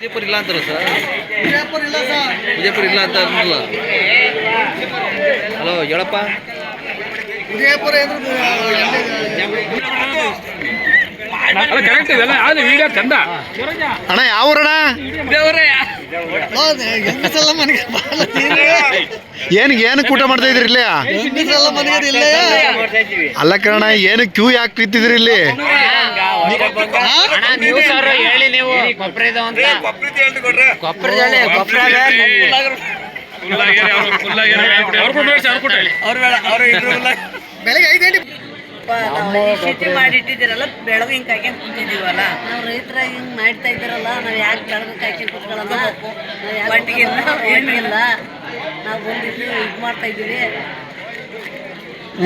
ವಿಜಯಪುರ ಇಲ್ಲ ಅಂತಾರ ಸರ್. ವಿಜಯಪುರ ಇಲ್ಲ ಸರ್. ವಿಜಯಪುರ ಇಲ್ಲ ಅಂತ ಅಂದ್ರಲ್ಲ. ಹಲೋ ಹೇಳಪ್ಪ. ವಿಜಯಪುರ ಕರೆಕ್ಟ್ ಇದೆಲ್ಲ ಯಾವ್ದು ವಿಡಿಯೋ ಚಂದ ಅಣ್ಣ ಯಾವೂರಣ್ಣ? ಏನಕ್ಕೆ ಊಟ ಮಾಡ್ತಾ ಇದ್ರಿ ಇಲ್ಲಿ? ಅಲ್ಲ ಕಣ, ಏನು ಕ್ಯೂ ಯಾಕೆ ನಿಂತಿದ್ರಿ ಇಲ್ಲಿ? ಬೆಳಗ್ಗೆ 5 ಗಂಟೆ ಶೀತಿ ಮಾಡಿ ಇಟ್ಟಿದ್ದೀರಲ್ಲ, ಬೆಳಗ್ಗೆ ಹಿಂಗೆ ಕಾಯ್ಕೊಂಡು ಕುಂತಿದ್ದೀವಲ್ಲ. ನಾವು ರೈತರಾಗಿ ಹಿಂಗೆ ಮಾಡ್ತಾ ಇದ್ದೀರಲ್ಲ, ನಾವು ಯಾಕೆ ಬೆಳಗ್ಗೆ ಕಾಯ್ಕೊಂಡು ಕುತ್ಕೊಳ್ಳೋಣ? ಒಟ್ಟಿಗಿಲ್ಲ ಏನಿಲ್ಲ, ನಾವು ಬಂದಿದ್ದು ಇದು ಮಾಡ್ತಾ ಇದ್ದೀವಿ.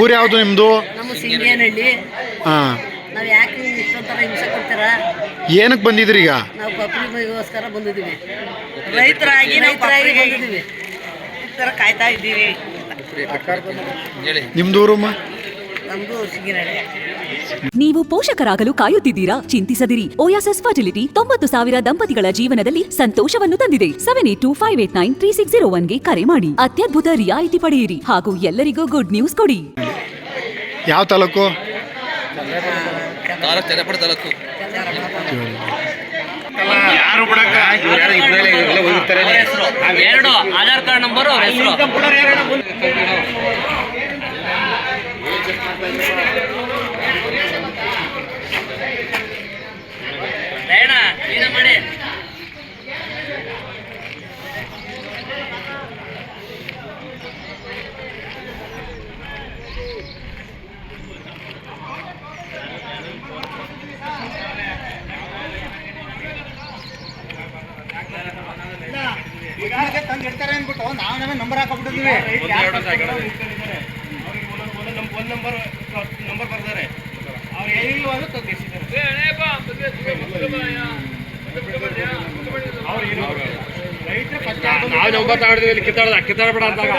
ಊರು ಯಾವುದು ನಿಮ್ಮದು? ನಮ್ಮ ಸಿಂಗೇನಹಳ್ಳಿ. ಹಾಂ, ನಾವು ಯಾಕೆ ಇಷ್ಟೊಂಥರ ಹಿಂಸೆ ಕೊಡ್ತೀರಾ? ಏನಕ್ಕೆ ಬಂದಿದ್ರಿ ಈಗ? ನಾವು ಕೊಬ್ಬರಿಗೋಸ್ಕರ ಬಂದಿದ್ದೀವಿ, ರೈತರಾಗಿ ಬಂದಿದ್ದೀವಿ, ಈ ಥರ ಕಾಯ್ತಾ ಇದ್ದೀವಿ. ನಿಮ್ದು ಊರಮ್ಮ? ನಮ್ಮದು ಸಿಂಗೇನಹಳ್ಳಿ. ನೀವು ಪೋಷಕರಾಗಲು ಕಾಯುತ್ತಿದ್ದೀರಾ? ಚಿಂತಿಸದಿರಿ. ಓಯಾಸಸ್ ಫರ್ಟಿಲಿಟಿ 90,000 ದಂಪತಿಗಳ ಜೀವನದಲ್ಲಿ ಸಂತೋಷವನ್ನು ತಂದಿದೆ. 7825893601ಗೆ ಕರೆ ಮಾಡಿ. ಅತ್ಯದ್ಭುತ ರಿಯಾಯಿತಿ ಪಡೆಯಿರಿ ಹಾಗೂ ಎಲ್ಲರಿಗೂ ಗುಡ್ ನ್ಯೂಸ್ ಕೊಡಿ. ಯಾವ ತಾಲೂಕು? ಚನ್ನಪಟ್ಟಣ ತಾಲೂಕು. ಯಾರು ಬಿಡಕ್ಕ ಎರಡು ಆಧಾರ್ ಕಾರ್ಡ್ ನಂಬರ್ ಅವ್ರ ಹೆಸರು. ಮಾಡಿ ತಂದು ಇಡ್ತಾರೆ ಅಂದ್ಬಿಟ್ಟು ನಾವು ನಂಬರ್ ಹಾಕೊಂಡ್ಬಿಟ್ಟಿದ್ವಿ. ನಂಬರ್ ಬರ್ತಾರೆ, ಅವ್ರು ಹೇಳಿಲ್ವಾದ್ರು ಕಿತ್ತಾಡಬೇಡ ಅಂದಾಗ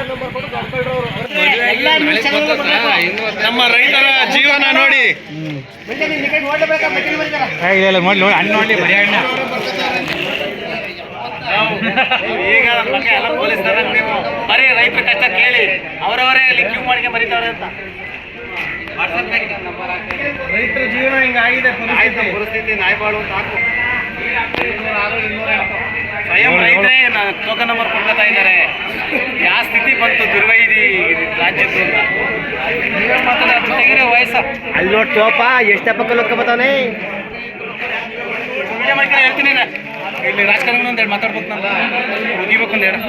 ನಮ್ಮ ರೈತರ ಜೀವನ ನೋಡಿ. ಈಗ ಬಗ್ಗೆ ಎಲ್ಲ ಪೊಲೀಸ್ನವ್ರ ನೀವು ಬರೀ ರೈತರ ಕಷ್ಟ ಕೇಳಿ ಅವರವರೇ ಅಲ್ಲಿ ಕ್ಯೂ ಮಾಡಿಕೆ ಮರಿತಾವ್ರೆ ಅಂತ. ರೈತರ ಜೀವನ ಹಿಂಗಾಗಿದೆ ಪರಿಸ್ಥಿತಿ ನಾಯ್ಬಾಳು ಅಂತ ಹಾಕು. ಸ್ವಯಂ ರೈತರೇ ಟೋಕನ್ ನಂಬರ್ ಕೊಡ್ಕೊತಾ ಇದ್ದಾರೆ. ಯಾವ ಸ್ಥಿತಿ ಬಂತು ದುರ್ವೈದಿ ರಾಜ್ಯದ್ದು ಅಂತ ಮಾತಾಡೋ ವಯಸ್ಸ ಅಲ್ಲಿ ನೋಡ್ತೀವಪ್ಪ ಎಷ್ಟು ಪಕ್ಕ ಲೋಕಬತ್ತಾನೆ. ವಿಡಿಯೋ ಮಾಡ್ಕೊಂಡು ಹೇಳ್ತೀನಿ, ಇಲ್ಲಿ ರಾಜಕಾರಣ ಅಂತ ಹೇಳಿ ಮಾತಾಡ್ಬೇಕು, ನಾನು ಮುಗಿಬೇಕು ಅಂತ ಹೇಳಿ.